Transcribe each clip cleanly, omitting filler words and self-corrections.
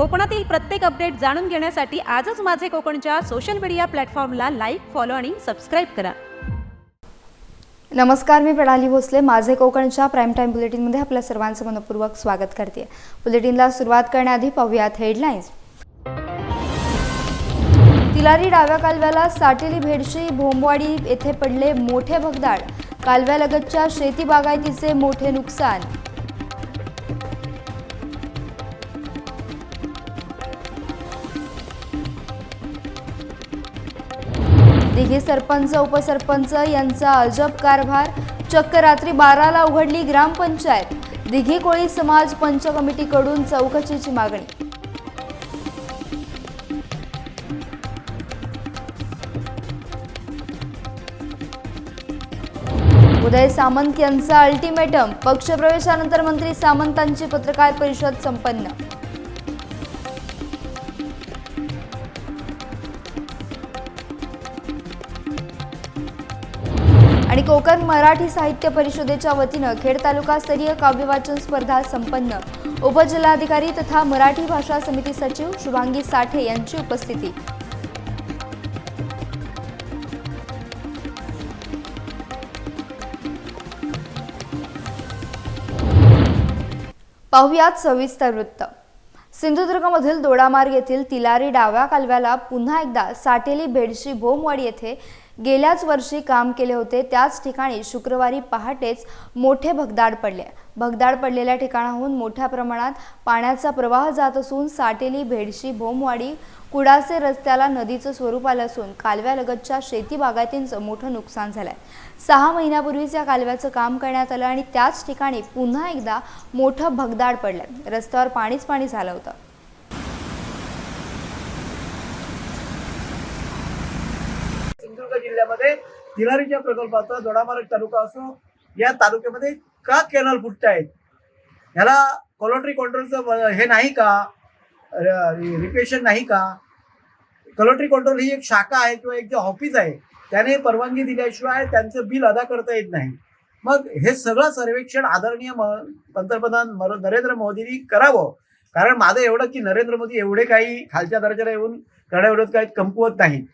कोकणातील प्रत्येक अपडेट जाणून घेण्यासाठी आजच माझे कोकणच्या सोशल मीडिया प्लॅटफॉर्मला लाईक, फॉलो आणि सबस्क्राईब करा. नमस्कार, मी प्रणाली भोसले. माझे कोकणच्या प्राईम टाइम बुलेटिनमध्ये आपल्या सर्वांचं मनपूर्वक स्वागत करते. बुलेटिनला सुरुवात करण्याआधी पाहूयात हेडलाईन्स. तिलारी डाव्या कालव्याला साटेली भेडशी भोमवाडी येथे पडले मोठे भगदाड. कालव्यालगतच्या शेती बागायतीचे मोठे नुकसान. दिघी सरपंच उपसरपंच यांचा अजब कारभार. चक्क रात्री 12ला उघडली ग्रामपंचायत. दिघी कोळी समाज पंच कमिटीकडून चौकशीची मागणी. उदय सामंत यांचा अल्टिमेटम. पक्षप्रवेशानंतर मंत्री सामंतांची पत्रकार परिषद संपन्न. आणि कोकण मराठी साहित्य परिषदेच्या वतीनं खेड तालुकास्तरीय काव्यवाचन स्पर्धा संपन्न. उपजिल्हाधिकारी तथा मराठी भाषा समिती सचिव शुभांगी साठे यांची उपस्थिती. पाहुयात सविस्तर वृत्त. सिंधुदुर्गमधील दोडामार्ग येथील तिलारी डाव्या कालव्याला पुन्हा एकदा साटेली भेडशी भोमवाडी येथे गेल्याच वर्षी काम केले होते त्याच ठिकाणी शुक्रवारी पहाटेच मोठे भगदाड पडले. भगदाड पडलेल्या ठिकाणाहून मोठ्या प्रमाणात पाण्याचा प्रवाह जात असून साटेली भेडशी भोमवाडी कुडासे रस्त्याला नदीचं स्वरूप आलं असून कालव्यालगतच्या शेती बागायतींचं मोठं नुकसान झालंय. 6 महिन्यापूर्वीच या कालव्याचं काम करण्यात आलं आणि त्याच ठिकाणी पुन्हा एकदा मोठं भगदाड पडलंय. रस्त्यावर पाणीच पाणी झालं होतं. सिंधुदुर्ग जिल्ह्यामध्ये तिलारीच्या प्रकल्पाचा दोडामार्ग तालुका असो या तालुक्यामध्ये का कॅनल फुटतायत, ह्याला कोलोट्री कंट्रोलचं हे नाही का, रिक्वेशन नाही का? कोलोट्री कंट्रोल ही एक शाखा आहे किंवा एक जे ऑफिस आहे त्याने परवानगी दिल्याशिवाय त्यांचं बिल अदा करता येत नाही. मग हे सगळं सर्वेक्षण आदरणीय पंतप्रधान नरेंद्र मोदींनी करावं. कारण माझं एवढं की नरेंद्र मोदी एवढे काही खालच्या दर्जाला येऊन करण्याएवढंच काही कमकुवत नाही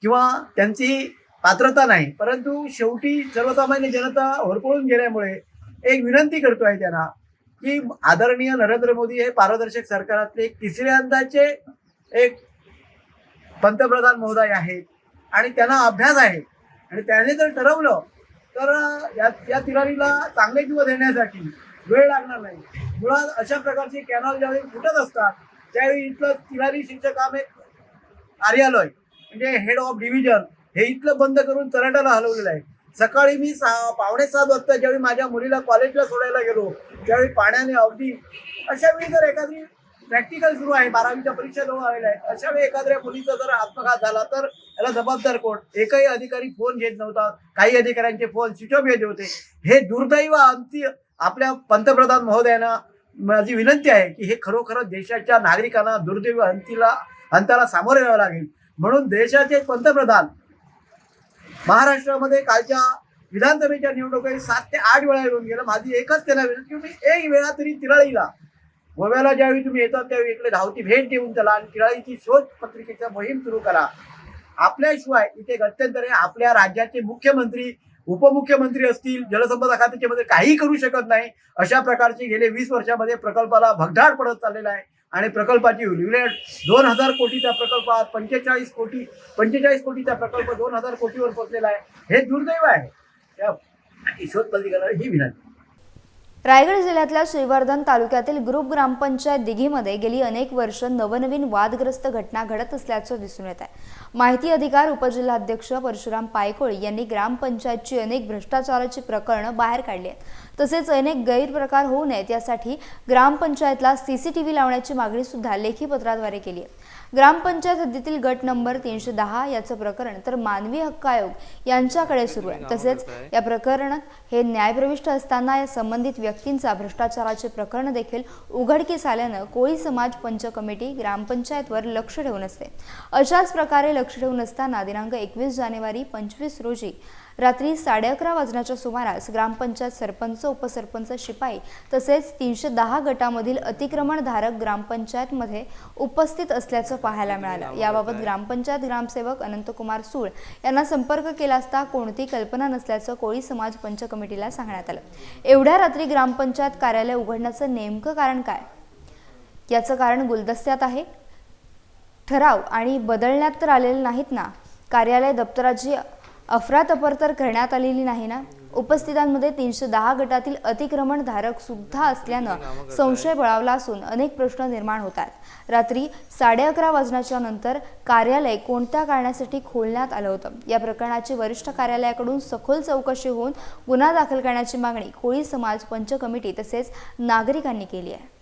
किंवा त्यांची पात्रता नाही, परंतु शेवटी सर्वसामान्य जनता होरपळून गेल्यामुळे एक विनंती करतो आहे त्यांना की आदरणीय नरेंद्र मोदी हे पारदर्शक सरकारातले तिसऱ्यांदाचे एक पंतप्रधान महोदय आहेत आणि त्यांना अभ्यास आहे आणि त्याने जर ठरवलं तर या तिलारीला चांगले दिवस येण्यासाठी वेळ लागणार नाही. मुळात अशा प्रकारचे कॅनॉल ज्यावेळी फुटत असतात त्यावेळी इथलं तिलारी शिक्षकाम एक कार्यालय म्हणजे हेड ऑफ डिव्हिजन हे इथलं बंद करून तराट्याला हलवलेलं आहे. सकाळी मी 6:45 वाजता ज्यावेळी माझ्या मुलीला कॉलेजला सोडायला गेलो त्यावेळी पाण्याने अगदी अशा वेळी जर एखादी प्रॅक्टिकल सुरू आहे, 12वीच्या परीक्षा जवळ आलेल्या आहे, अशा वेळी एखाद्या मुलीचा जर आत्मघात झाला तर याला जबाबदार कोण? एकही अधिकारी फोन घेत नव्हता. काही अधिकाऱ्यांचे फोन स्विच ऑफ येत होते. हे दुर्दैव आपल्या पंतप्रधान महोदयांना माझी विनंती आहे की हे खरोखर देशाच्या नागरिकांना दुर्दैव अंताला सामोरे यावं लागेल. म्हणून देशाचे पंतप्रधान महाराष्ट्रामध्ये कालच्या विधानसभेच्या निवडणुकीत 7 ते 8 वेळा येऊन गेलं. माझी एकच त्यांना विनंती की एक वेळा तरी तिलारीला गोव्याला ज्यावेळी तुम्ही येतात त्यावेळी इकडे धावती भेट देऊन चला आणि तिलारीची शोध पत्रिकेचा मोहीम सुरू करा. आपल्याशिवाय इथे गत्यंतर आपल्या राज्याचे मुख्यमंत्री उपमुख्यमंत्री असतील, जलसंपदा खात्याचे मंत्री काही करू शकत नाही. अशा प्रकारचे गेले 20 वर्षामध्ये प्रकल्पाला भगदाड पडत चाललेला आहे आणि प्रकल्पाची विल्हेवाट 2000 कोटीचा प्रकल्प 45 कोटीचा प्रकल्प 2000 कोटीवर पोहोचलेला आहे. हे दुर्दैव आहे. त्या शोध पत्रिकेला ही विनंती. रायगड जिल्ह्यातल्या श्रीवर्धन तालुक्यातील ग्रुप ग्रामपंचायत दिघीमध्ये गेली अनेक वर्ष नवनवीन वादग्रस्त घटना घडत असल्याचं दिसून येत आहे. माहिती अधिकार उपजिल्हाध्यक्ष परशुराम पायकोळी यांनी ग्रामपंचायतची अनेक भ्रष्टाचाराची प्रकरणं बाहेर काढली आहेत. तसेच अनेक गैरप्रकार होऊ नयेत यासाठी ग्रामपंचायतला CCTV लावण्याची मागणी सुद्धा लेखी पत्राद्वारे केली आहे. ग्रामपंचायत हद्दीतील गट नंबर 310 याचं प्रकरण तर मानवी हक्क आयोग यांच्याकडे सुरू आहे. तसेच या प्रकरणात हे न्यायप्रविष्ट असताना या संबंधित व्यक्तींचा भ्रष्टाचाराचे प्रकरण देखील उघडकीस आल्यानं कोळी समाज पंच कमिटी ग्रामपंचायतवर लक्ष ठेवून असते. अशाच प्रकारे लक्ष ठेवून असताना दिनांक 21 जानेवारी 25 रोजी रात्री 11:30 वाजण्याच्या सुमारास ग्रामपंचायत सरपंच, उपसरपंच, शिपाई तसेच 310 गटामधील अतिक्रमणधारक ग्रामपंचायतमध्ये उपस्थित असल्याचं पाहायला मिळालं। याबाबत ग्रामपंचायत ग्रामसेवक अनंतकुमार सूळ यांना संपर्क केला असता कोणती कल्पना नसल्याचं कोळी समाज पंच कमिटीला सांगण्यात आलं। एवढ्या रात्री ग्रामपंचायत कार्यालय उघडण्याचं नेमकं कारण काय? याचं कारण गुलदस्त्यात आहे। ठराव आणि बदलण्यात तर आलेले नाहीत ना? कार्यालय दप्तराची अफरातफर तर करण्यात आलेली नाही ना? उपस्थितांमध्ये 310 गटातील अतिक्रमणधारक सुद्धा असल्यानं संशय बळावला असून अनेक प्रश्न निर्माण होतात। रात्री 11:30 वाजण्याच्या नंतर कार्यालय कोणत्या कारणासाठी खोलण्यात आलं होतं? या प्रकरणाची वरिष्ठ कार्यालयाकडून सखोल चौकशी होऊन गुन्हा दाखल करण्याची मागणी कोळी समाज पंच कमिटी तसेच नागरिकांनी केली आहे।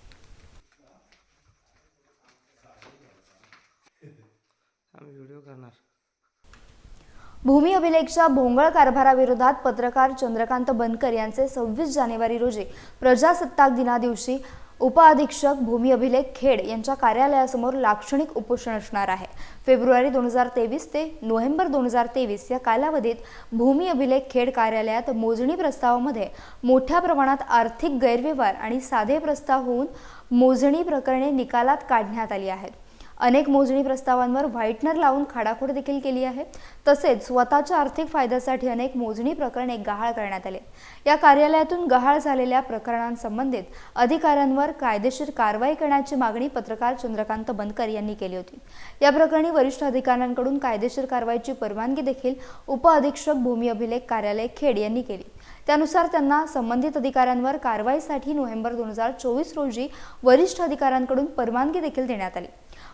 भूमी अभिलेखच्या भोंगळ कारभाराविरोधात पत्रकार चंद्रकांत बनकर यांचे 26 जानेवारी रोजी प्रजासत्ताक दिनादिवशी उपअधीक्षक भूमी अभिलेख खेड यांच्या कार्यालयासमोर लाक्षणिक उपोषण असणार आहे। फेब्रुवारी 2023 ते नोव्हेंबर 2023 या कालावधीत भूमी अभिलेख खेड कार्यालयात मोजणी प्रस्तावामध्ये मोठ्या प्रमाणात आर्थिक गैरव्यवहार आणि साधे प्रस्ताव होऊन मोजणी प्रकरणे निकालात काढण्यात आली आहेत। अनेक मोजणी प्रस्तावांवर व्हाईटनर लावून खाडाखोड देखील केली आहे। तसेच स्वतःच्या आर्थिक फायद्यासाठी अनेक मोजणी प्रकरणे गहाळ करण्यात आले। या कार्यालयातून गहाळ झालेल्या प्रकरणांसंबंधित अधिकाऱ्यांवर कायदेशीर कारवाई करण्याची मागणी पत्रकार चंद्रकांत बनकर यांनी केली होती। या प्रकरणी वरिष्ठ अधिकाऱ्यांकडून कायदेशीर कारवाईची परवानगी देखील उपअधीक्षक भूमी अभिलेख कार्यालय खेड यांनी केली। त्यानुसार त्यांना संबंधित अधिकाऱ्यांवर कारवाईसाठी नोव्हेंबर 2024 रोजी वरिष्ठ अधिकाऱ्यांकडून परवानगी देखील देण्यात आली।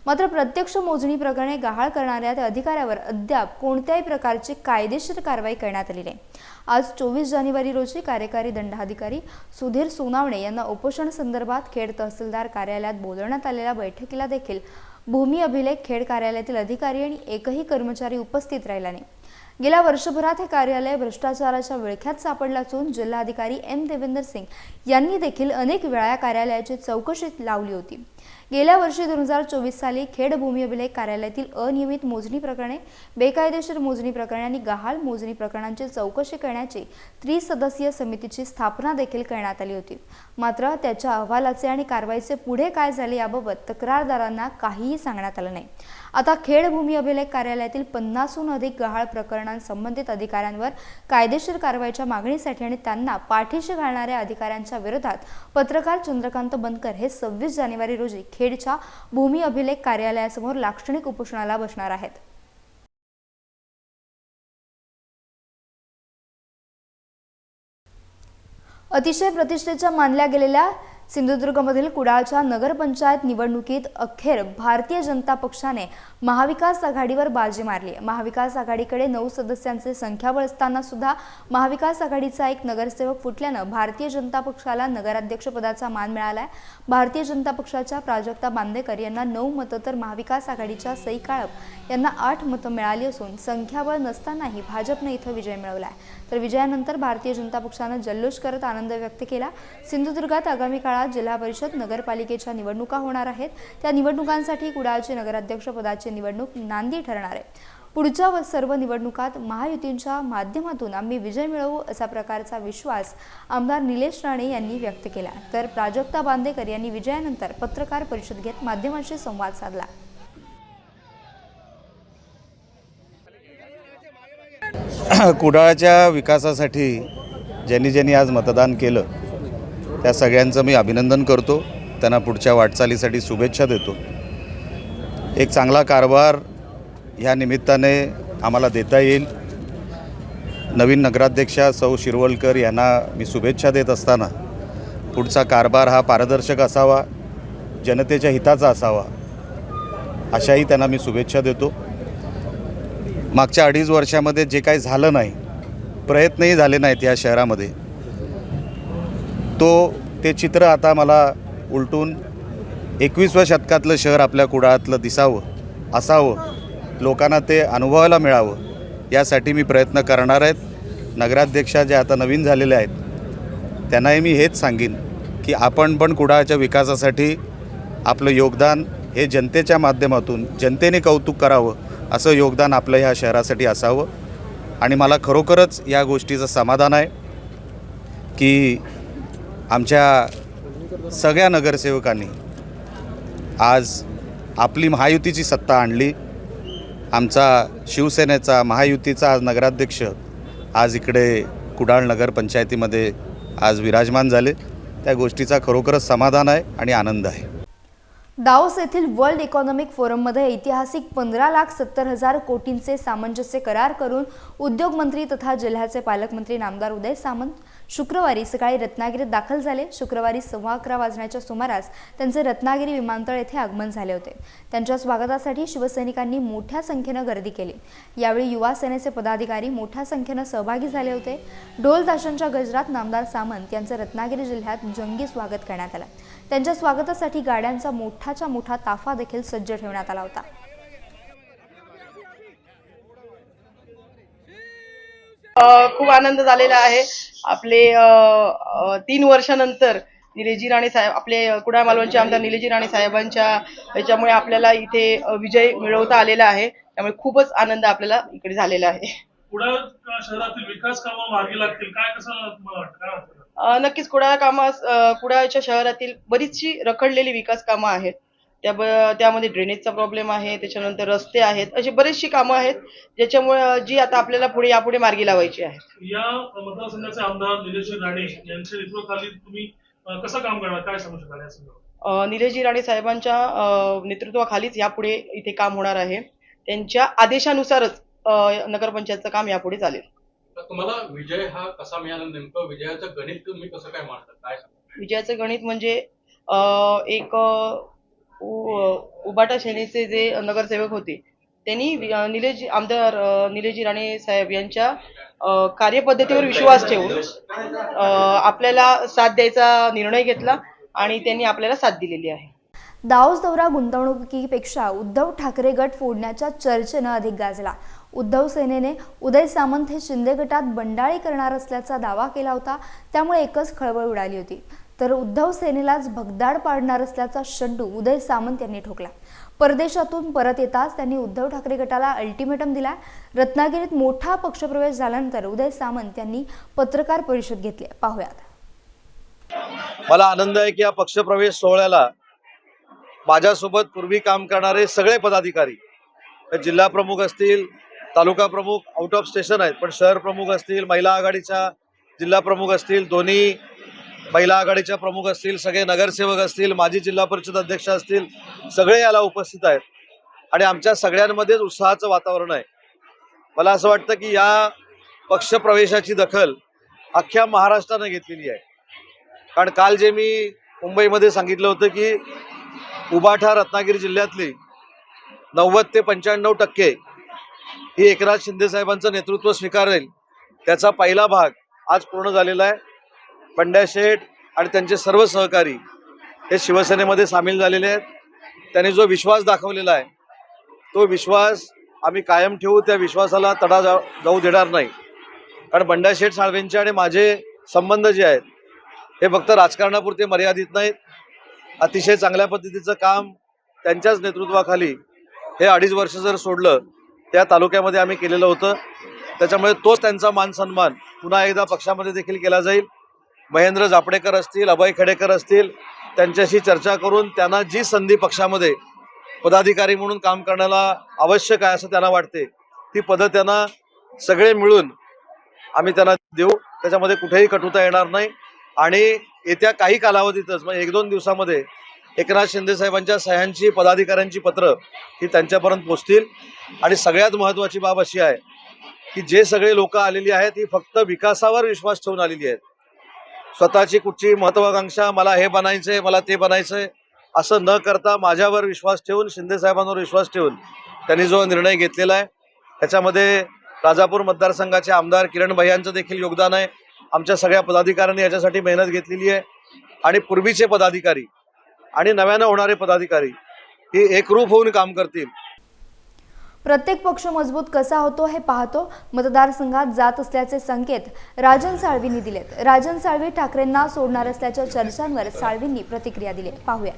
मात्र प्रत्यक्ष मोजणी प्रकरणे गहाळ करणाऱ्या त्या अधिकाऱ्यावर अद्याप कोणत्याही प्रकारची कायदेशीर कारवाई करण्यात आली नाही। आज 24 जानेवारी रोजी कार्यकारी दंडाधिकारी सुधीर सोनावणे यांना उपोषण संदर्भात खेड तहसीलदार कार्यालयात बोलवण्यात आलेल्या बैठकीला देखील भूमी अभिलेख खेड कार्यालयातील अधिकारी आणि एकही कर्मचारी उपस्थित राहिला नाही। गेल्या वर्षभरात हे कार्यालय भ्रष्टाचाराच्या विळख्यात सापडलं असून जिल्हाधिकारी एम देवेंद्र सिंग यांनी देखील अनेक वेळा या कार्यालयाची चौकशी लावली होती। गेल्या वर्षी 2024 साली खेड भूमी अभिलेख कार्यालयातील अनियमित मोजणी प्रकरणे, बेकायदेशीर मोजणी प्रकरणे आणि गहाळ मोजणी प्रकरणांची चौकशी करण्याची त्रिसदस्यीय समितीची स्थापना देखील करण्यात आली होती। मात्र त्याच्या अहवालाचे आणि कारवाईचे पुढे काय झाले याबाबत तक्रारदारांना काहीही सांगण्यात आलं नाही। आता खेड भूमी अभिलेख कार्यालयातील 50हून अधिक गहाळ प्रकरणांसंबंधित अधिकाऱ्यांवर कायदेशीर कारवाईच्या मागणीसाठी आणि त्यांना पाठीशी घालणाऱ्या अधिकाऱ्यांच्या विरोधात पत्रकार चंद्रकांत बनकर हे 26 जानेवारी रोजी खेडच्या भूमी अभिलेख कार्यालयासमोर लाक्षणिक उपोषणाला बसणार आहेत। अतिशय प्रतिष्ठेच्या मानल्या गेलेल्या सिंधुदुर्गमधील कुडाळच्या नगरपंचायत निवडणुकीत अखेर भारतीय जनता पक्षाने महाविकास आघाडीवर बाजी मारली। महाविकास आघाडीकडे 9 सदस्यांचे संख्याबळ असताना सुद्धा महाविकास आघाडीचा एक नगरसेवक फुटल्यानं भारतीय जनता पक्षाला नगराध्यक्षपदाचा मान मिळालाय। भारतीय जनता पक्षाच्या प्राजक्ता बांदेकर यांना 9 मतं तर महाविकास आघाडीच्या सई काळप यांना 8 मतं मिळाली असून संख्याबळ नसतानाही भाजपने इथं विजय मिळवलाय। तर विजयानंतर भारतीय जनता पक्षाने जल्लोष करत आनंद व्यक्त केला। सिंधुदुर्गात आगामी काळात जिल्हा परिषद नगरपालिकेच्या निवडणुका होणार आहेत। त्या निवडणुकांसाठी कुडाळची नगराध्यक्ष पदाची निवडणूक नांदी ठरणार आहे। पुढच्या सर्व निवडणुकात महायुतींच्या माध्यमातून आम्ही विजय मिळवू असा प्रकारचा विश्वास आमदार निलेश राणे यांनी व्यक्त केला। तर प्राजक्ता बांदेकर यांनी विजयानंतर पत्रकार परिषद घेत माध्यमांशी संवाद साधला। कुडाळच्या विकासासाठी ज्यांनी आज मतदान केलं त्या सगळ्यांचं मी अभिनंदन करतो। त्यांना पुढच्या वाटचालीसाठी शुभेच्छा देतो। एक चांगला कारभार ह्या निमित्ताने आम्हाला देता येईल। नवीन नगराध्यक्षा सौ शिरवलकर यांना मी शुभेच्छा देत असताना पुढचा कारभार हा पारदर्शक असावा, जनतेच्या हिताचा असावा अशाही त्यांना मी शुभेच्छा देतो। मागच्या 2.5 वर्षामध्ये जे काही झालं नाही, प्रयत्नही झाले नाहीत या शहरामध्ये, ते चित्र आता मला उलटून 21व्या शतकातलं शहर आपल्या कुडाळातलं दिसावं, असावं, लोकांना ते अनुभवायला मिळावं यासाठी मी प्रयत्न करणार आहेत। नगराध्यक्षा ज्या आता नवीन झालेल्या आहेत त्यांनाही मी हेच सांगेन की आपण पण कुडाळच्या विकासासाठी आपलं योगदान हे जनतेच्या माध्यमातून जनतेने कौतुक करावं असं योगदान आपलं ह्या शहरासाठी असावं। आणि मला खरोखरच या गोष्टीचं समाधान आहे की आमच्या सगळ्या नगरसेवकांनी आज आपली महायुतीची सत्ता आणली. आमचा शिवसेनेचा महायुतीचा आज नगराध्यक्ष आज इकडे कुडाळ नगरपंचायतीमध्ये आज विराजमान झाले. त्या गोष्टीचा खरोखरच समाधान आहे आणि आनंद आहे. दाओस येथील वर्ल्ड इकॉनॉमिक फोरममध्ये ऐतिहासिक 15,70,000 कोटींचे सामंजस्य करार करून उद्योग मंत्री तथा जिल्ह्याचे पालकमंत्री नामदार उदय सामंत शुक्रवारी सकाळी रत्नागिरीत दाखल झाले. शुक्रवारी 11:15 वाजण्याच्या सुमारास त्यांचे रत्नागिरी विमानतळ येथे आगमन झाले होते. त्यांच्या स्वागतासाठी शिवसैनिकांनी मोठ्या संख्येने गर्दी केली. यावेळी युवा सेनेचे पदाधिकारी मोठ्या संख्येने सहभागी झाले होते. ढोल ताशांच्या गजरात नामदार सामंत यांचे रत्नागिरी जिल्ह्यात जंगी स्वागत करण्यात आले. त्यांच्या स्वागतासाठी गाड्यांचा मोठाच्या मोठा ताफा देखील सज्ज ठेवण्यात आला होता. खूप आनंद झालेला आहे. आपले 3 वर्षानंतर निलेजी राणे साहेब, आपले कुडाळ मालवणचे आमदार निलेजी राणे साहेबांच्या याच्यामुळे आपल्याला इथे विजय मिळवता आलेला आहे. त्यामुळे खूपच आनंद आपल्याला इकडे झालेला आहे. कुडाळ शहरातील विकास कामं मार्गी लागतील काय, कसं काय वाटतं? नक्कीच कुडाळच्या शहरातील बरीचशी रखडलेली विकास कामं आहेत. त्यामध्ये ड्रेनेजचा प्रॉब्लेम आहे, त्याच्यानंतर रस्ते आहेत, अशी बरीचशी कामं आहेत ज्याच्यामुळे जी आता आपल्याला यापुढे मार्गी लावायची आहेत. या मतदारसंघाचे आमदार निलेजी राणे यांच्या नेतृत्वाखाली तुम्ही कसं काम करणार, काय सांगू शकाल या संदर्भात? निलेजी राणे साहेबांच्या नेतृत्वाखालीच यापुढे इथे काम होणार आहे. त्यांच्या आदेशानुसारच नगरपंचायतचं काम यापुढे चालेल. तुम्हाला विजय हा कसा मिळाला, नेमकं विजयाचं गणित तुम्ही कसं काय मांडता, काय सांगा? विजयाचं गणित म्हणजे एक उबाटा सेनेचे जे नगरसेवक होते त्यांनी आमदार निलेजी राणे साहेब यांच्या कार्यपद्धतीवर विश्वास ठेवून आपल्याला साथ द्यायचा निर्णय घेतला आणि त्यांनी आपल्याला साथ दिलेली आहे. दाओस दौरा गुंतवणुकीपेक्षा उद्धव ठाकरे गट फोडण्याच्या चर्चेनं अधिक गाजला. उद्धव सेनेने उदय सामंत हे शिंदे गटात बंडाळी करणार असल्याचा दावा केला होता. त्यामुळे एकच खळबळ उडाली होती. तर उद्धव सेनेलाच भगदाड पाडणार असल्याचा शड्डू उदय सामंत यांनी ठोकला. परदेशातून परत येताच त्यांनी उद्धव ठाकरे गटाला अल्टिमेटम दिला. रत्नागिरीत मोठा पक्षप्रवेश झाल्यानंतर उदय सामंत यांनी पत्रकार परिषद घेतली. पाहूयात. मला आनंद आहे की या पक्षप्रवेश सोहळ्याला माझ्यासोबत पूर्वी काम करणारे सगळे पदाधिकारी, जिल्हा प्रमुख असतील, तालुका प्रमुख, आउट ऑफ स्टेशन आहेत, पण शहर प्रमुख असतील, महिला आघाडीच्या जिल्हा प्रमुख असतील, दोन्ही महिला आघाडीच्या प्रमुख असतील, सगळे नगरसेवक असतील, माजी जिल्हा परिषद अध्यक्ष असतील, सगळे याला उपस्थित आहेत आणि आमच्या सगळ्यांमध्येच उत्साहाचं वातावरण आहे. मला असं वाटतं की या पक्षप्रवेशाची दखल अख्ख्या महाराष्ट्रानं घेतलेली आहे. कारण काल जे मी मुंबईमध्ये सांगितलं होतं की उबाठा रत्नागिरी जिल्ह्यातली 90 ते 95% ही एकनाथ शिंदे साहेबांचं नेतृत्व स्वीकारेल, त्याचा पहिला भाग आज पूर्ण झालेला आहे. बंड्या शेठ आणि त्यांचे सर्व सहकारी हे शिवसेनेमध्ये सामील झालेले आहेत. त्यांनी जो विश्वास दाखवलेला आहे तो विश्वास आम्ही कायम ठेवू. त्या विश्वासाला तडा जाऊ देणार नाही. कारण बंड्या शेठ साळवेंचे आणि माझे संबंध जे आहेत हे फक्त राजकारणापुरते मर्यादित नाहीत. अतिशय चांगल्या पद्धतीचं काम त्यांच्याच नेतृत्वाखाली हे 2.5 वर्ष जर सोडलं त्या तालुक्यामध्ये आम्ही केलेलं होतं. त्याच्यामुळे तोच त्यांचा मान सन्मान पुन्हा एकदा पक्षामध्ये देखील केला जाईल. महेंद्र जापडेकर असतील, अभय खेडेकर असतील, त्यांच्याशी चर्चा करून त्यांना जी संधी पक्षामध्ये पदाधिकारी म्हणून काम करण्याला आवश्यक आहे असं त्यांना वाटते ती पदं त्यांना सगळे मिळून आम्ही त्यांना देऊ. त्याच्यामध्ये कुठेही कटुता येणार नाही आणि येत्या काही कालावधीतच म्हणजे 1-2 दिवसामध्ये एकनाथ शिंदे साहेबांच्या सह्यांची पदाधिकाऱ्यांची पत्र ही त्यांच्यापर्यंत पोहोचतील. आणि सगळ्यात महत्त्वाची बाब अशी आहे की जे सगळे लोक आलेली आहेत ही फक्त विकासावर विश्वास ठेवून आलेली आहेत. स्वतःची कुठची महत्वाकांक्षा, मला हे बनायचंय, मला ते बनायचंय असं न करता माझ्यावर विश्वास ठेवून, शिंदे साहेबांवर विश्वास ठेवून त्यांनी जो निर्णय घेतलेला आहे त्याच्यामध्ये राजापूर मतदारसंघाचे आमदार किरण भैयांचं देखील योगदान आहे. आमच्या सगळ्या पदाधिकाऱ्यांनी याच्यासाठी मेहनत घेतलेली आहे आणि पूर्वीचे पदाधिकारी आणि नव्यानं होणारे पदाधिकारी हे एकरूप होऊन काम करतील. प्रत्येक पक्ष मजबूत कसा होतो हे पाहतो मतदारसंघात जात असल्याचे संकेत राजन साळवींनी दिलेत. राजन साळवी ठाकरेंना सोडणार असल्याच्या चर्चांवर साळवींनी प्रतिक्रिया दिली. पाहूया.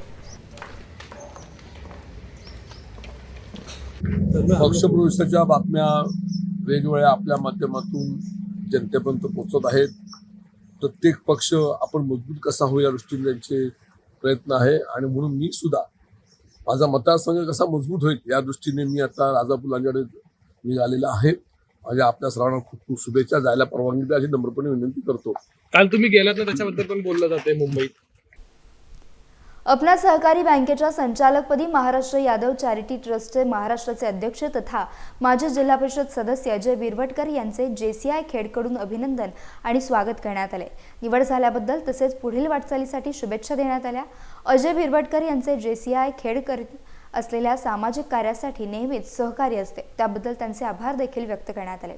पक्षप्रवेशाच्या बातम्या वेगवेगळ्या आपल्या माध्यमातून जनतेपर्यंत पोहोचत आहेत. प्रत्येक पक्ष आपण मजबूत कसा होईल या दृष्टीने त्यांचे प्रयत्न आहे आणि म्हणून मी सुद्धा माझा मतदारसंघ कसा मजबूत होईल या दृष्टीने मी आता राजापूर लांजाडे निघालेला आहे. माझ्या आपल्या सर्वांना खूप खूप शुभेच्छा. जायला परवानगी द्या अशी नम्रपणे विनंती करतो. काल तुम्ही गेलात ना, त्याच्याबद्दल पण बोललं जाते मुंबईत. अपना सहकारी बँकेच्या संचालकपदी महाराष्ट्र यादव चॅरिटी ट्रस्टचे महाराष्ट्राचे अध्यक्ष तथा माजी जिल्हा परिषद सदस्य अजय बिरवटकर यांचे JCI खेडकडून अभिनंदन आणि स्वागत करण्यात आले. निवड झाल्याबद्दल तसेच पुढील वाटचालीसाठी शुभेच्छा देण्यात आल्या. अजय बिरवटकर यांचे JCI खेड करीत असलेल्या सामाजिक कार्यासाठी नेहमीच सहकार्य असते, त्याबद्दल त्यांचे आभार देखील व्यक्त करण्यात आले.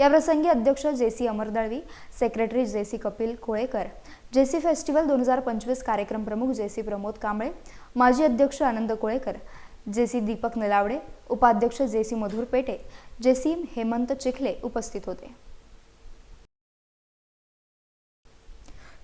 याप्रसंगी अध्यक्ष JC Amar Dalvi, secretary JC Kapil Kolekar, JC festival 2025 कार्यक्रम प्रमुख JC प्रमोद कांबळे, माजी अध्यक्ष आनंद कोळेकर, JC दीपक नलावडे, उपाध्यक्ष JC मधुर पेटे, JC हेमंत चिखले उपस्थित होते.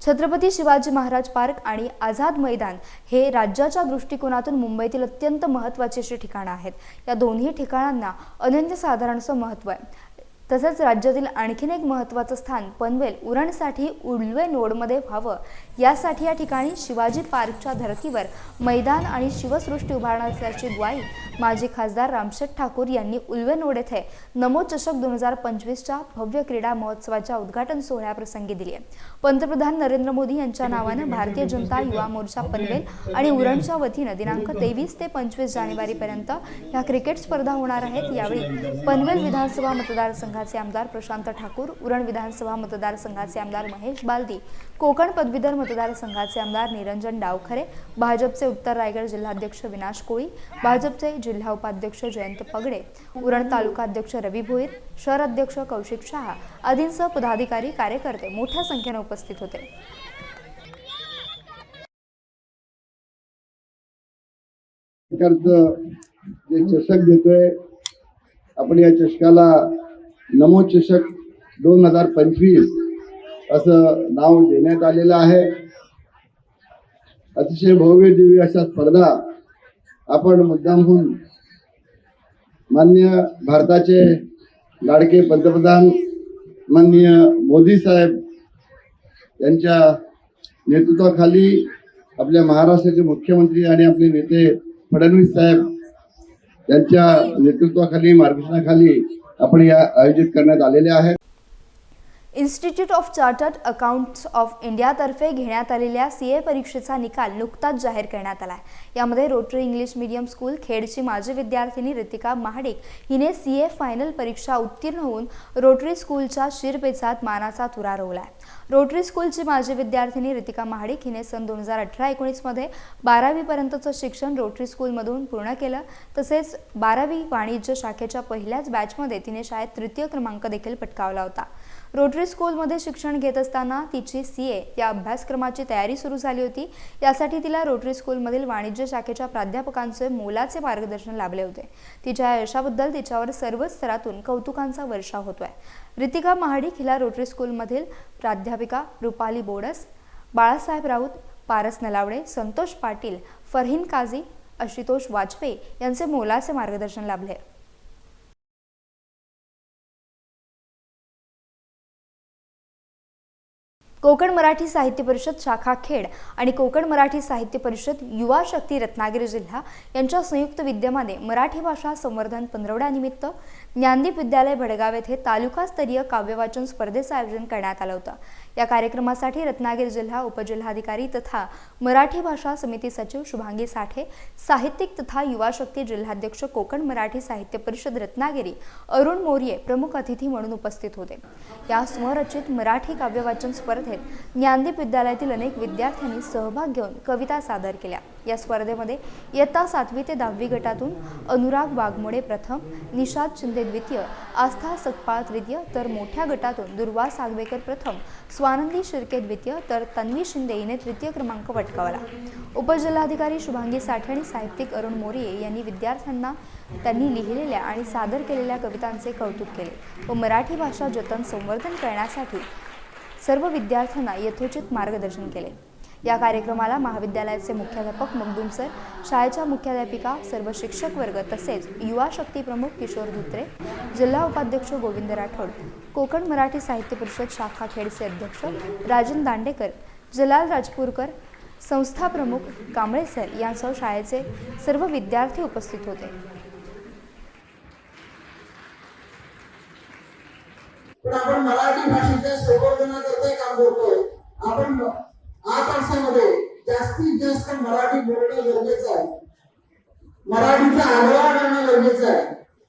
छत्रपती शिवाजी महाराज पार्क आणि आझाद मैदान हे राज्याच्या दृष्टिकोनातून मुंबईतील अत्यंत महत्त्वाची अशी ठिकाणं आहेत. या दोन्ही ठिकाणांना अनन्यसाधारण असं महत्त्व आहे. तसेच राज्यातील आणखीन एक महत्त्वाचं स्थान पनवेल उरणसाठी उल्वे नोडमध्ये व्हावं यासाठी या ठिकाणी शिवाजी पार्कच्या धर्तीवर मैदान आणि शिवसृष्टी उभारणार असल्याची ग्वाही माजी खासदार रामशेठ ठाकूर यांनी उल्वे नोड येथे नमो चषक 2025च्या भव्य क्रीडा महोत्सवाच्या उद्घाटन सोहळ्याप्रसंगी दिली आहे. पंतप्रधान नरेंद्र मोदी यांच्या नावानं भारतीय जनता युवा मोर्चा पनवेल आणि उरणच्या वतीनं दिनांक 23 ते 25 जानेवारीपर्यंत ह्या क्रिकेट स्पर्धा होणार आहेत. यावेळी पनवेल विधानसभा मतदारसंघाचे आमदार प्रशांत ठाकूर, उरण विधानसभा मतदारसंघाचे आमदार महेश बालदी, कोकण पदवीधर मतदारसंघाचे आमदार निरंजन डावखरे, भाजपचे उत्तर रायगड जिल्हाध्यक्ष विनाश कोळी, भाजपचे जिल्हा उपाध्यक्ष जयंत पगडे, उरण तालुका अध्यक्ष रवी भोईर, शहर अध्यक्ष कौशिक शहा आदींसह पदाधिकारी कार्यकर्ते मोठ्या संख्येने उपस्थित होते. जे चषक देतोय आपण या चषकाला नमो चषक 2025 असं नाव देण्यात आलेलं आहे. अतिशय भव्य दिव्य अशा स्पर्धा आपण मुद्दामहून माननीय भारताचे लाडके पंतप्रधान माननीय मोदी साहेब यांच्या नेतृत्वाखाली आपल्या महाराष्ट्राचे मुख्यमंत्री आणि आपले नेते फडणवीस साहेब यांच्या नेतृत्वाखाली मार्गदर्शनाखाली आपण या आयोजित करण्यात आलेले आहे. Institute of chartered accountants of इंडियातर्फे घेण्यात आलेल्या CA परीक्षेचा निकाल नुकताच जाहीर करण्यात आला आहे. यामध्ये रोटरी इंग्लिश मीडियम स्कूल खेडची माजी विद्यार्थिनी रितिका महाडिक हिने CA फायनल परीक्षा उत्तीर्ण होऊन रोटरी स्कूलच्या शिरपेचात मानाचा तुरा रोवला आहे. रोटरी स्कूलची माजी विद्यार्थिनी रितिका महाडिक हिने सन 2018-19 मध्ये 12वी पर्यंतचं शिक्षण रोटरी स्कूलमधून पूर्ण केलं. तसेच 12वी वाणिज्य शाखेच्या पहिल्याच बॅचमध्ये तिने शाळेत तृतीय क्रमांक देखील पटकावला होता. रोटरी स्कूलमध्ये शिक्षण घेत असताना तिची CA या अभ्यासक्रमाची तयारी सुरू झाली होती. यासाठी तिला रोटरी स्कूलमधील वाणिज्य शाखेच्या प्राध्यापकांचे मोलाचे मार्गदर्शन लाभले होते. तिच्या यशाबद्दल तिच्यावर सर्वच स्तरातून कौतुकांचा वर्षाव होतोय. रितिका महाडिक हिला रोटरी स्कूलमधील प्राध्यापिका रुपाली बोडस, बाळासाहेब राऊत, पारस नलावडे, संतोष पाटील, फरहीन काझी, आशुतोष वाजपेयी यांचे मोलाचे मार्गदर्शन लाभले. कोकण मराठी साहित्य परिषद शाखा खेड आणि कोकण मराठी साहित्य परिषद युवा शक्ती रत्नागिरी जिल्हा यांच्या संयुक्त विद्यमाने मराठी भाषा संवर्धन पंधरवड्यानिमित्त ज्ञानदीप विद्यालय भडगाव येथे तालुकास्तरीय काव्यवाचन स्पर्धेचे आयोजन करण्यात आले होते. या कार्यक्रमासाठी रत्नागिरी जिल्हा उपजिल्हाधिकारी तथा मराठी भाषा समिती सचिव शुभांगी साठे, साहित्यिक तथा युवा शक्ती जिल्हाध्यक्ष कोकण मराठी साहित्य परिषद रत्नागिरी अरुण मोरिये प्रमुख अतिथी म्हणून उपस्थित होते. या स्वरचित मराठी काव्यवाचन स्पर्धेत ज्ञानदीप विद्यालयातील अनेक विद्यार्थ्यांनी सहभाग घेऊन कविता सादर केल्या. या स्पर्धेमध्ये इयत्ता 7वी ते 10वी गटातून अनुराग वाघमोडे प्रथम, निषाद शिंदे द्वितीय, आस्था सकपाळ तृतीय, तर मोठ्या गटातून दुर्वा सागवेकर प्रथम, स्वानंदी शिर्के द्वितीय, तर तन्वी शिंदे हिने तृतीय क्रमांक पटकावला. उपजिल्हाधिकारी शुभांगी साठे आणि साहित्यिक अरुण मोरिये यांनी विद्यार्थ्यांना त्यांनी लिहिलेल्या आणि सादर केलेल्या कवितांचे कौतुक केले व मराठी भाषा जतन संवर्धन करण्यासाठी सर्व विद्यार्थ्यांना यथोचित मार्गदर्शन केले. या कार्यक्रमाला महाविद्यालयाचे मुख्याध्यापक मगदूम सर, शाळेच्या मुख्याध्यापिका, सर्व शिक्षक वर्ग तसेच युवा शक्ती प्रमुख किशोर धुत्रे, जिल्हा उपाध्यक्ष गोविंद राठोड, कोकण मराठी साहित्य परिषद शाखा खेडचे अध्यक्ष राजन दांडेकर, जलाल राजपूरकर, संस्था प्रमुख कांबळे सर यांसह शाळेचे सर्व विद्यार्थी उपस्थित होते. पण आपण मराठी भाषेच्या संवर्धनाकरता काम करतोय. आपण 8 वर्षामध्ये जास्तीत जास्त मराठी बोलणं गरजेचं आहे. मराठीचा आग्रह करणं गरजेचं आहे.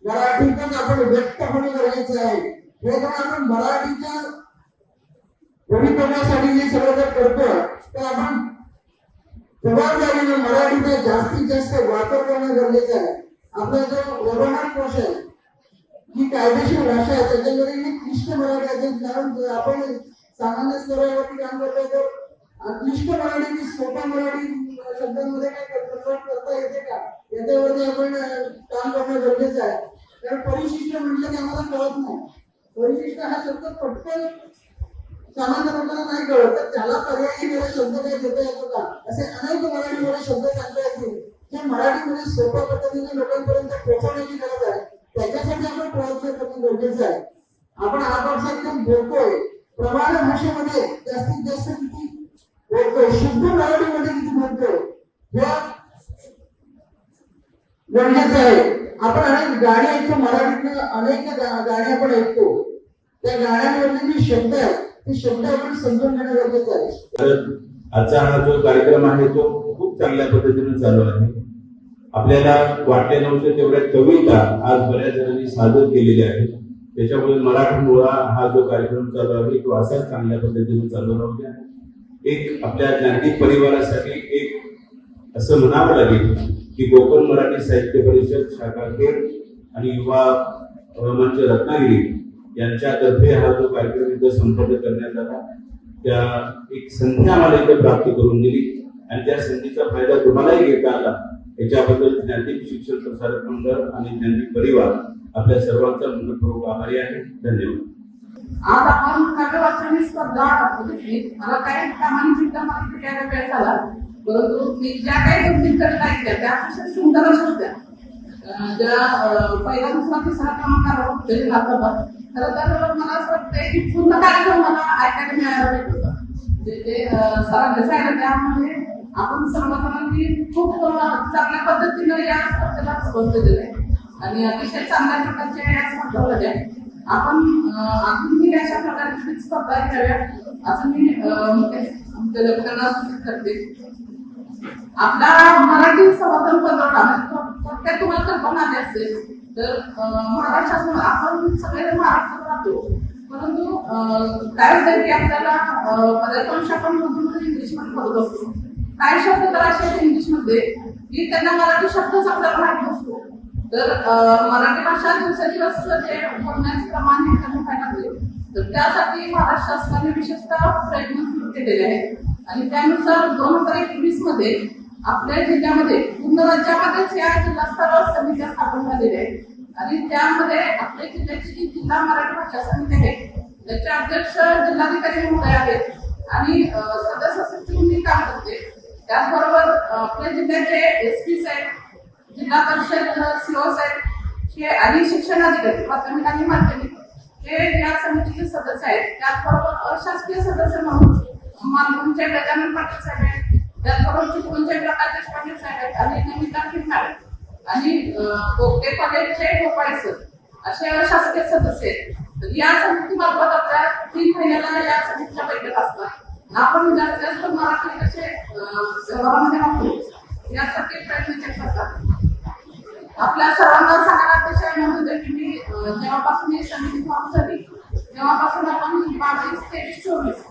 मराठीतच आपण व्यक्त होणं गरजेचं आहे. हे जर आपण मराठीच्या भवितव्यासाठी जे सगळं जर करतोय तर आपण जबाबदारीने मराठीचा जास्तीत जास्त वापर करणं गरजेचं आहे. आपला जो व्यवहार कोश आहे, ही कायदेशीर भाषा आहे, त्याच्यामध्ये ही क्लिष्ट मराठी आहे. कारण आपण सामान्य स्तरावरती काम करतो तर क्लिष्ट मराठी की सोपा मराठी शब्दांमध्ये काय करता येते का, याच्यावरती आपण काम करणं गरजेचं आहे. कारण परिशिष्ट म्हटलं की आम्हाला कळत नाही. परिशिष्ट हा शब्द पटकन सामान्य लोकांना नाही कळत, तर त्याला पर्यायी वेगळे शब्द काही देता येतो का, असे अनेक मराठीमध्ये शब्द सांगता येतील जे मराठीमध्ये सोप्या पद्धतीने लोकांपर्यंत पोहोचवण्याची गरज आहे. त्याच्यासाठी आपण प्रयत्न करणं गरजेचं आहे. आपण 8 वर्षातून बोलतोय, प्रमाण भाषेमध्ये जास्तीत जास्त किती बोलतोय, शुद्ध मराठीमध्ये किती बोलतोय हे गरजेचं आहे. आपण अनेक गाणी ऐकतो, मराठीतले अनेक गाणी आपण ऐकतो, त्या गाण्यांमधले जे शब्द आहेत ते शब्द आपण समजून घेणं गरजेचं आहे. आजचा हा जो कार्यक्रम आहे तो खूप चांगल्या पद्धतीने चालू आहे. आपल्याला वाटले नव्हते तेवढ्या कविता आज बऱ्याच जणांनी सादर केलेल्या आहेत. त्याच्यामुळे मराठी मुळा हा जो कार्यक्रम चालू आहे तो असाच चांगल्या पद्धतीने चालू राहू द्या. एक आपल्या ज्ञातिक परिवारासाठी एक असं म्हणावं लागेल की कोकण मराठी साहित्य परिषद शाखा खेड आणि युवा मंच रत्नागिरी यांच्यातर्फे हा जो कार्यक्रम इथं संपन्न करण्यात आला, त्या एक संधी आम्हाला इथं प्राप्त करून दिली आणि त्या संधीचा फायदा तुम्हालाही घेता आला. याच्याबद्दल ज्ञातिक शिक्षण प्रसारक मंडळ आणि ज्ञातिक परिवार आपल्या सर्वांचा मनपूर्वक आभारी आहे. धन्यवाद. आज आपण काव्य वाचन स्पर्धा घेतली. मला काही कामांची मला वेळ झाला, परंतु मी ज्या काही गोष्टी करत आहेत त्या अतिशय सुंदर अशा होत्या. ज्या पहिला दुसरा तिसरा क्रमांकावर होते लागतात. खरं तर मला असं वाटतंय की पूर्ण कार्यक्रम मला ऐकायला मिळायला भेटत होता. जे सरांनी सांगितलं त्यामध्ये आपण सर्वजणांनी खूप चांगल्या पद्धतीनं या स्पर्धेला प्रबंध दिले आणि अतिशय चांगल्या प्रकारच्या या स्पर्धा झाल्या. आपण अजूनही अशा प्रकारची स्पर्धा घ्याव्या असं मी त्यांना सूचित करते. आपला मराठी संवर्धन पंधरवडा थोडक्यात तुम्हाला कल्पना आली असेल तर महाराष्ट्रात आपण सगळे महाराष्ट्रात राहतो, परंतु काय होतं की आपल्याला बऱ्याच वर्ष आपण मधून इंग्लिशमध्ये बोलत असतो. काही शब्द तर असे इंग्लिशमध्ये की त्यांना मराठी शब्दच आपल्याला माहित नसतो. तर मराठी भाषा दिवसेंदिवस जे बोलण्याचे प्रमाण हे कमी व्हायला लागले, तर त्यासाठी महाराष्ट्र शासनाने विशेषतः प्रयत्न सुरू केलेले आहेत आणि त्यानुसार 2021 मध्ये आपल्या जिल्ह्यामध्ये पूर्ण राज्यामध्येच या जिल्हास्तरावर समित्या स्थापन झालेल्या आहेत आणि त्यामध्ये आपल्या जिल्ह्याची जिल्हा मराठी भाषा समिती आहे. त्याचे अध्यक्ष जिल्हाधिकारी महोदय आहेत आणि सदस्य सचिव म्हणून काम करते. त्याचबरोबर आपल्या जिल्ह्याचे SP साहेब, जिल्हा परिषद CO साहेब हे आणि शिक्षण अधिकारी प्राथमिक आणि माध्यमिक हे या समितीचे सदस्य आहेत. त्याचबरोबर अशासकीय सदस्य म्हणून मालवणचे गजानन पाटील साहेब आहेत, त्याचबरोबर चिपळूणचे प्रकाश देशपांडे साहेब आहेत आणि नमिता खिंडाळे आणि गोगटे कॉलेजचे गोपाळे सर असे शासकीय सदस्य आहेत. तर या समितीमार्फत आपल्या 3 महिन्याला या समितीच्या बैठक असतात. आपण जास्तीत जास्त मराठी कसे व्यवहारामध्ये वापरू यासाठी प्रयत्न करतात. आपल्या सर्वांना सांगण्यात अशा होते की मी जेव्हापासून ही समिती फॉर्म झाली तेव्हापासून आपण 22, 23, 24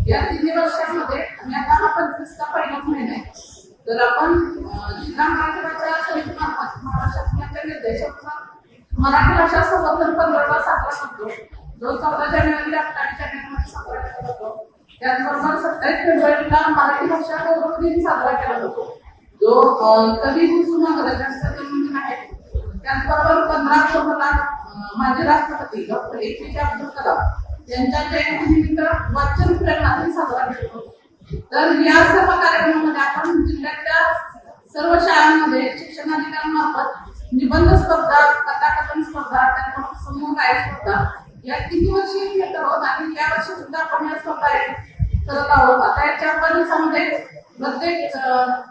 या 3 वर्षांमध्ये आणि आता हा 25चा पहिलाच महिना आहे. तर आपण जिल्हा मराठी भाषा समितीमार्फत महाराष्ट्राच्या निर्देशानुसार मराठी भाषा संवर्धन पंधरवडा साजरा करतो, जो 14 जानेवारीला 28 जानेवारी साजरा केला जातो. त्याचबरोबर 27 फेब्रुवारीला मराठी भाषा गौरव दिन साजरा केला जातो, जो कवी कुसुमाग्रज यांचा जन्मदिन आहे. त्याचबरोबर 15 ऑक्टोबरला माजी राष्ट्रपती डॉक्टर APJ अब्दुल कलाम यांच्या जयंतीनिमित्त वाचन प्रेरणा दिन साजरा केला जातो. तर या सर्व कार्यक्रमामध्ये आपण जिल्ह्यातल्या सर्व शाळांमध्ये शिक्षणाधिकाऱ्यांमार्फत निबंध स्पर्धा, कथाकथन स्पर्धा, त्यानंतर समूह गायन स्पर्धा या 3 वर्षी घेत आहोत आणि या वर्षी सुद्धा आपण या स्पर्धा करत आहोत. आता या 4-5 दिवसामध्ये प्रत्येक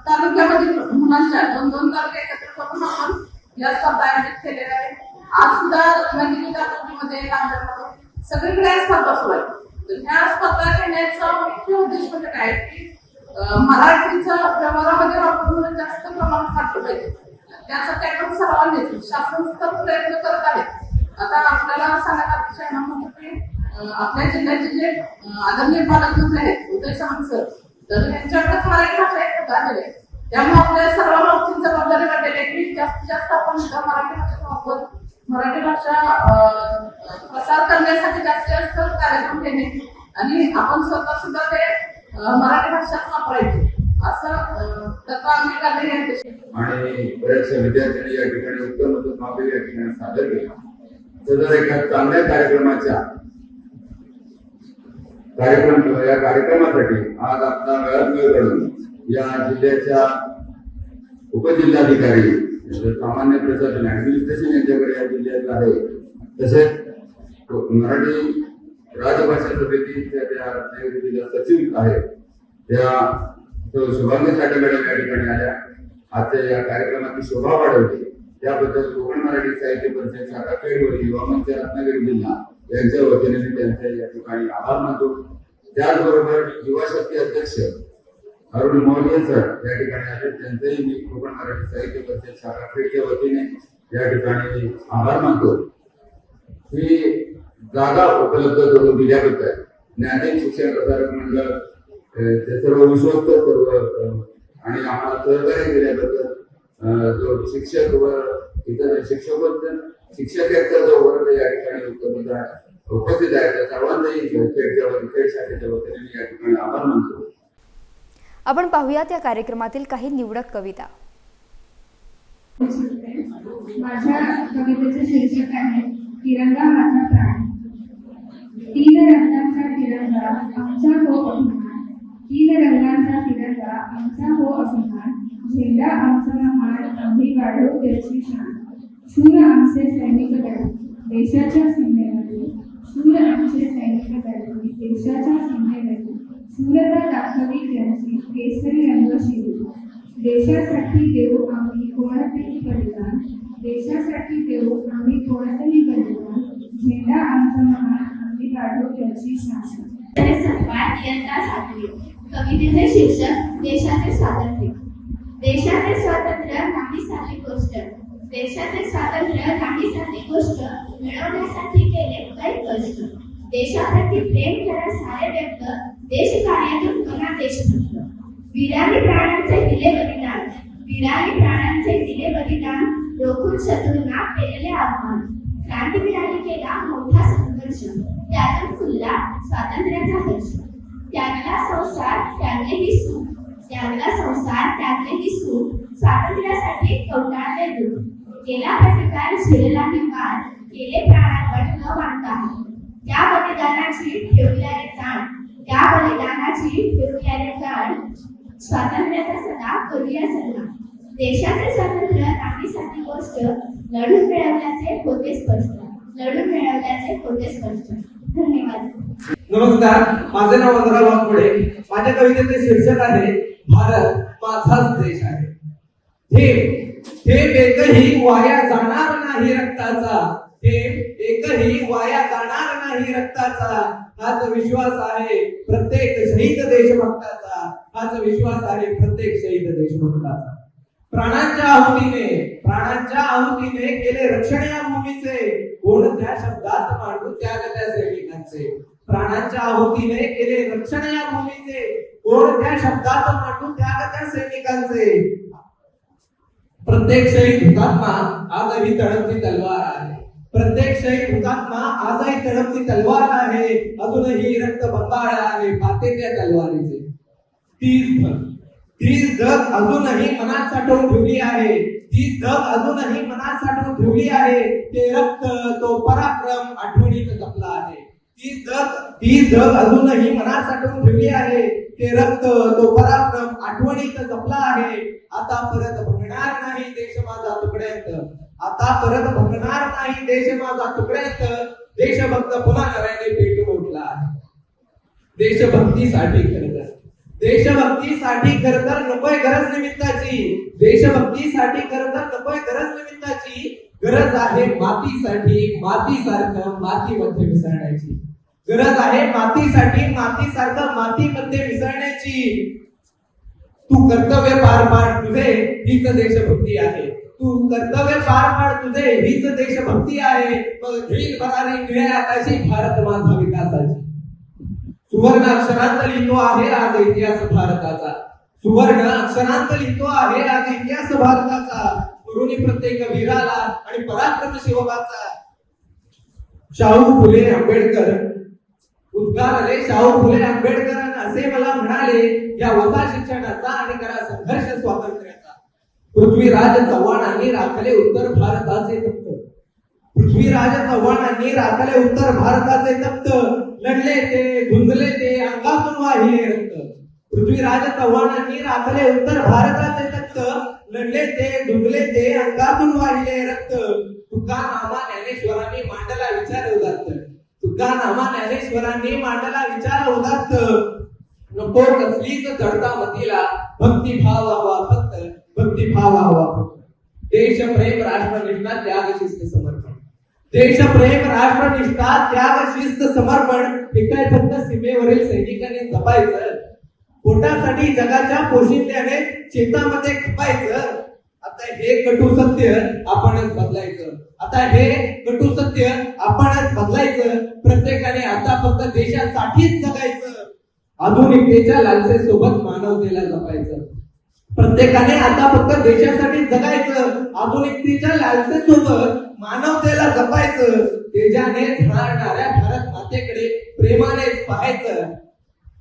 तालुक्यामधील मुलांच्या 2-2 तालुके एकत्र करून आपण या स्पर्धा आयोजित केलेल्या आहेत. आज सुद्धा रत्नागिरी तालुक्यामध्ये नांदेडमध्ये सगळीकडे या स्पर्धा सुरू आहेत. तर ह्या स्पर्धा घेण्याचा मुख्य उद्देश म्हणजे काय की मराठीचा व्यवहारामध्ये वापर होणं जास्त प्रमाणात वाटलं पाहिजे. त्यासाठी आपण सर्वांनी शासन प्रयत्न करत आहेत. आता आपल्याला सांगायला अतिशय आनंद होतो की आपल्या जिल्ह्याचे जे आदरणीय पालकमंत्री आहेत उदय सामंत सर, तर यांच्याकडेच मराठी भाषा एक झालेली आहे. त्यामुळे आपल्या सर्वांना उचित जबाबदारी वाटलेली आहे की जास्तीत जास्त आपण मराठी भाषेचा वापर, मराठी भाषा प्रसार करण्यासाठी जास्तीत जास्त कार्यक्रम घेणे आणि आपण स्वतः सुद्धा ते मराठी भाषाच वापरायची असं त्याचा आम्ही काढलेली आहे. आणि बऱ्याचशा विद्यार्थ्यांनी या ठिकाणी उत्तम कामगिरी या ठिकाणी सादर केली. तर एका चांगल्या या कार्यक्रमासाठी आज आपला वेळात वेळ काढून या जिल्ह्याच्या उपजिल्हाधिकारी सामान्य प्रशासन ऍडमिनिस्ट्रेशन यांच्याकडे या जिल्ह्यात आहे. तसेच मराठी राजभाषा समितीच्या त्या रत्नागिरी सचिव आहेत त्या शुभांगी साठे मॅडम या ठिकाणी आल्या. आजच्या या कार्यक्रमाची शोभा वाढवली त्याबद्दल कोकण मराठी साहित्य परिषद शाखा खेडवडी युवा मंच रत्नागिरी जिल्हा यांच्या वतीने मी त्यांचे या ठिकाणी आभार मानतो. त्याचबरोबर युवा शक्ती अध्यक्ष अरुण मोहलिया सर या ठिकाणी आले, त्यांचेही मी कोकण मराठी साहित्य परिषद शाखा खेडच्या वतीने या ठिकाणी आभार मानतो. ही जागा उपलब्ध करून दिल्याबद्दल ज्ञानदेव शिक्षण प्रसारक मंडळ ते सर्व विश्वस्त सर्व आणि आम्हाला सहकार्य दिल्याबद्दल जो शिक्षक व इतर शिक्षकांचा जो वर्ग या ठिकाणी उपस्थित आहे त्या सर्वांनाही खेड शाखेच्या वतीने या ठिकाणी आभार मानतो. आपण पाहूयात या कार्यक्रमातील काही निवडक कविता. माझ्या कवितेचे शीर्षक आहे तिरंगा माझा प्राण. 3 रंगांचा तिरंगा आमचा हो अभिमान. 3 रंगांचा तिरंगा आमचा हो अभिमान. झेंडा आमचा महान आम्ही गाढव त्याची शान. शूर आमचे सैनिक दल देशाच्या सीमेवरती. शूर आमचे सैनिक दल देशाच्या सीमेवरती. शूरता दाखवली त्यांची केसरी रंग शिरू. देशासाठी देऊ आम्ही कोणतेही बलिदान. देशासाठी देऊ आम्ही कोणतेही बलिदान. झेंडा आमचा महान आम्ही गाढव त्याची शान. कवितेचे शीर्षक देशाचे स्वातंत्र्य. देशाचे स्वातंत्र्य नाही साधी गोष्ट. देशाचे स्वातंत्र्य नाही साधी गोष्ट. मिळवण्यासाठी केले काही कष्ट. देशाप्रती प्रेम करा सारे व्यक्त. देश कार्यातून बना देशभक्त. वीरांनी प्राणांचे दिले बलिदान. वीरांनी प्राणांचे दिले बलिदान. रोखून शत्रूंना केलेले आव्हान. क्रांती मिळाली केला मोठा संघर्ष. त्यातून फुलला स्वातंत्र्याचा हर्ष. त्यागला संसार त्यागलेही सुख. त्यागला संसार त्यागलेही सुख. स्वातंत्र्यासाठी कवटाळले दूर. केला प्रतिकार झेलला निकाल. केले प्राणांवर न मानता हार. त्या बलिदानाची ठेवूया रे जाण. त्या बलिदानाची ठेवूया रे जाण. स्वातंत्र्याचा सदा करूया सन्मान. देशाचे स्वातंत्र्य नाही साधी गोष्ट. लढून मिळवल्याचे होते स्पष्ट. लढून मिळवल्याचे होते स्पष्ट. धन्यवाद. नमस्कार, माझे नाव वंदना वाघमोडे. माझ्या कवितेचे शीर्षक आहे भारत माझाच देश आहे. थेंब एकही वाया जाणार नाही रक्ताचा. थेंब एकही वाया जाणार नाही रक्ताचा. हाच विश्वास आहे प्रत्येक शहीद देशभक्ताचा. हाच विश्वास आहे प्रत्येक शहीद देशभक्ताचा. प्राणांच्या आहुतीने केले रक्षण या भूमीचे. कोणत्या शब्दात मांडू त्याग त्या सैनिकांचे. प्राणांच्या आहुतीने केले रक्षण या भूमीचे. कोणत्या शब्दात मांडू त्याग त्या सैनिकांचे. प्रत्येक शहीद हुतात्मा आजही तळपती तलवार आहे. प्रत्येक शहीद हुतात्मा आजही तळपती तलवार आहे. अजूनही रक्त बंबाळ आहे पाते त्या तलवारीचे. तीच धग अजूनही मनात साठवून ठेवली आहे. तीच धग अजूनही मनात साठवून ठेवली आहे. ते रक्त तो पराक्रम आठवणीत जपला आहे. ती जग अजूनही मनात साठवून ठेवली आहे. ते रक्त तो पराक्रम आठवणीत जपला आहे. आता परत भंगणार नाही देश माझा तुकड्यात. आता परत भंगणार नाही देश माझा तुकड्यात. देशभक्त पुन्हा नव्याने पेटून उठला आहे. देशभक्तीसाठी खरतर नकोय गरज निमित्ताची. देशभक्तीसाठी खरतर नकोय गरज निमित्ताची. गरज आहे मातीसाठी मातीसारखं मातीमध्ये मिसळण्याची. गरज आहे मातीसाठी मातीसारखं मातीमध्ये मिसळण्याची. तू कर्तव्य पार पाड तुझे हीच देशभक्ती आहे. तू कर्तव्य पार पाड तुझे हीच देशभक्ती आहे. मग घेईल भरारी निळ्या आकाशी भारत माझा विकासाची. सुवर्ण अक्षरांत लिहितो आहे आज इतिहास भारताचा. सुवर्ण अक्षरांत लिहितो आहे आज इतिहास भारताचा. गुरुनी प्रत्येक वीराला आणि पराक्रम शिवबाचा. शाहू फुले आंबेडकर उद्गारले. शाहू फुले आंबेडकर असे मला म्हणाले, या वसा शिक्षणाचा आणि करा संघर्ष स्वातंत्र्याचा. पृथ्वीराज चव्हाणांनी राखले उत्तर भारताचे तख्त. पृथ्वीराज चव्हाणांनी राखले उत्तर भारताचे तख्त. लढले ते झुंजले ते अंगातून वाहिले रक्त. पृथ्वीराज चव्हाणांनी राखले उत्तर भारताचे तख्त. लढले ते झुंजले ते अंगातून वाहिले रक्त. तुका नामा ज्ञानेश्वरांनी मांडला विचार उदात्त. तुका नामा ज्ञानेश्वरांनी मांडला विचार उदात्त. नको कसलीच जडता मतीला भक्तिभाव हवा फक्त. भक्तिभाव हवा फक्त. देशप्रेम राष्ट्रनिष्ठा त्याग शिस्त समर्पण. देशप्रेम राष्ट्रनिष्ठा त्याग शिस्त समर्पण. हे काय फक्त सीमेवरील सैनिकांनी जपायचं. पोटासाठी जगाच्या पोशिंद्याने शेतामध्ये खपायचं. आता हे कटू सत्य आपणच बदलायचं. आता हे कटू सत्य आपणच बदलायचं. प्रत्येकाने आता फक्त देशासाठीच जगायचं. आधुनिकतेच्या लालसेसोबत मानवतेला जपायचं. प्रत्येकाने आता फक्त देशासाठी जगायचं. आधुनिकतेच्या लालसेसोबत मानवतेला जपायचं. तेजाने झळाळणाऱ्या भारत मातेकडे प्रेमानेच पाहायचं.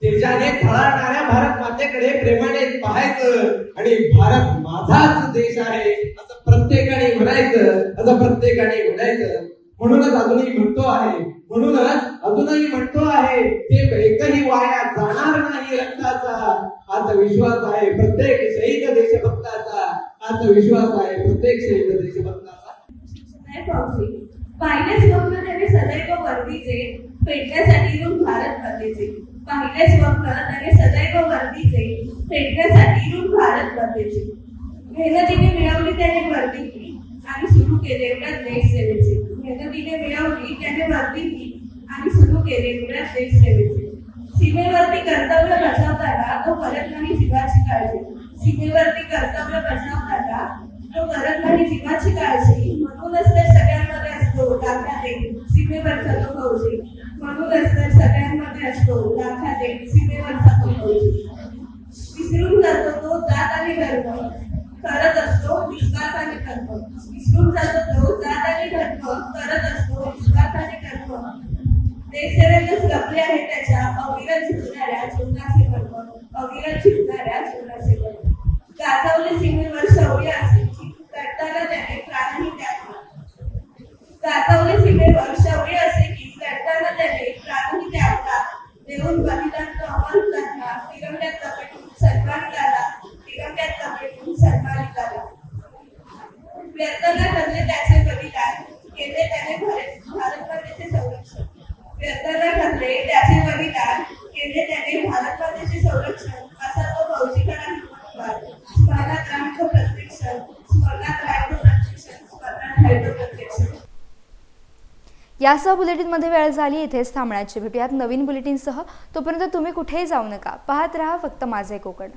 तेजाने झळाळणाऱ्या भारत मातेकडे प्रेमानेच पाहायचं. आणि भारत माझाच देश आहे असं प्रत्येकाने म्हणायचं. असं प्रत्येकाने म्हणायचं. म्हणूनच अजूनही म्हणतो आहे ते एकही वाया जाणार नाही रक्ताचा. आज विश्वास आहे प्रत्येक शहीद देशभक्ताचा. आज विश्वास आहे प्रत्येक शहीद देशभक्ताचा. पाहिले स्वप्न त्याने सदैव वर्दीचे पेटण्यासाठी येऊन भारत मातेचे. पाहिले स्वप्न त्याने सदैव वर्दीचे पेटण्यासाठी येऊन भारत मातेचे. मेहनतीने मिळवली त्याने वर्दी आणि सुरू केले उलट देश सेवेचे. मेहनतीने मिळवली त्याने वर्दी आणि सुरू केले उलट देश सेवेचे. सीमेवरती कर्तव्य बजावताना तो करत नाही जीवाची काळजी. सीमेवरती कर्तव्य बजावताना तो करत नाही जीवाची काळजी. म्हणूनच तर सगळ्यांमध्ये असतो लाखात एक सीमेवरचा तो फौजी. म्हणूनच तर सगळ्यांमध्ये असतो लाखात एक सीमेवरचा तो फौजी. विसरून जातो तो जात आणि धर्म करत असतो निस्वार्थाने कर्म. विसरून जातो तो जात आणि धर्म करत असतो निस्वार्थाने कर्म. देशसेवेतच लपले आहे त्याच्या अविरत झुकणाऱ्या जीवनाचे कर्म. अविरत झुकणाऱ्या जीवनाचे कर्म. गाजवले सीमेवर शौर्य असे की लढताना त्याने प्राणही त्यागला. गाजवले सीमेवर शौर्य असे की लढताना त्याने प्राणही त्यागला. देऊन बलिदान तो अमर हुतात्मा तिरंग्यात लपेटून सन्मानिताला. तिरंग्यात लपेटून सन्मानिताला. व्यर्थना ठरले त्याचे बलिदान केले त्याने भारतमातेचे संरक्षण. व्यर्थना ठरले त्याचे बलिदान केले त्याने भारतमातेचे संरक्षण. असा तो फौजीकडा स्मरणात राहतो प्रत्यक्ष. स्मरणात राहतो प्रत्यक्ष. स्मरणात राहतो प्रत्यक्ष. यासह बुलेटिनमध्ये वेळ झाली. इथेच थांबण्याची. भेटूयात नवीन बुलेटिनसह. तोपर्यंत तुम्ही कुठेही जाऊ नका. पाहत रहा फक्त माझे कोकण.